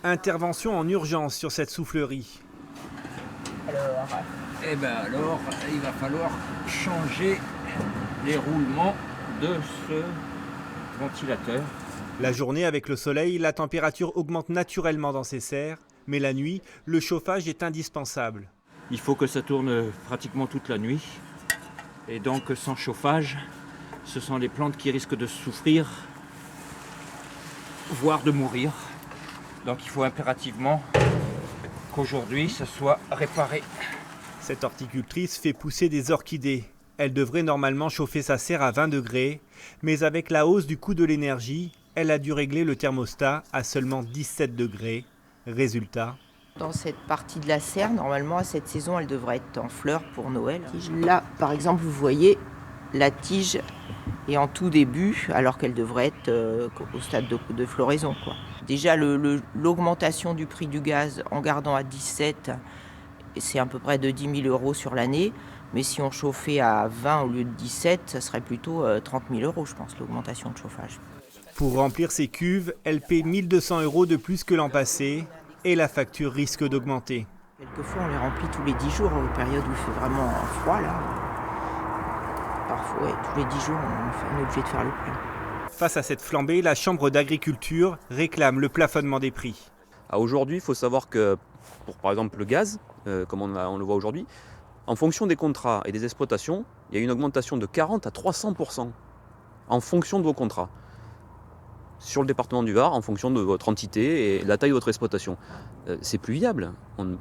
Intervention en urgence sur cette soufflerie. Alors, il va falloir changer les roulements de ce ventilateur. La journée avec le soleil, la température augmente naturellement dans ces serres, mais la nuit, le chauffage est indispensable. Il faut que ça tourne pratiquement toute la nuit. Et donc sans chauffage, ce sont les plantes qui risquent de souffrir, voire de mourir. Donc il faut impérativement qu'aujourd'hui ce soit réparé. Cette horticultrice fait pousser des orchidées. Elle devrait normalement chauffer sa serre à 20 degrés, mais avec la hausse du coût de l'énergie, elle a dû régler le thermostat à seulement 17 degrés. Résultat, Dans cette partie de la serre, normalement, à cette saison, elle devrait être en fleurs pour Noël. Là, par exemple, vous voyez, la tige est en tout début, alors qu'elle devrait être au stade de floraison, quoi. Déjà, l'augmentation du prix du gaz en gardant à 17, c'est à peu près de 10 000 euros sur l'année. Mais si on chauffait à 20 au lieu de 17, ça serait plutôt 30 000 euros, je pense, l'augmentation de chauffage. pour remplir ses cuves, elle paie 1 200 euros de plus que l'an passé et la facture risque d'augmenter. Quelquefois, on les remplit tous les 10 jours, aux périodes où il fait vraiment froid, là. Parfois, ouais, tous les 10 jours, on est obligé de faire le plein. Face à cette flambée, la Chambre d'agriculture réclame le plafonnement des prix. Aujourd'hui, il faut savoir que, pour par exemple le gaz, comme on le voit aujourd'hui, en fonction des contrats et des exploitations, il y a une augmentation de 40 à 300% en fonction de vos contrats. Sur le département du Var, en fonction de votre entité et la taille de votre exploitation. C'est plus viable, on ne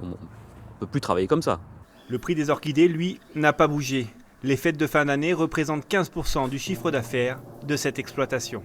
peut plus travailler comme ça. Le prix des orchidées, lui, n'a pas bougé. Les fêtes de fin d'année représentent 15% du chiffre d'affaires de cette exploitation.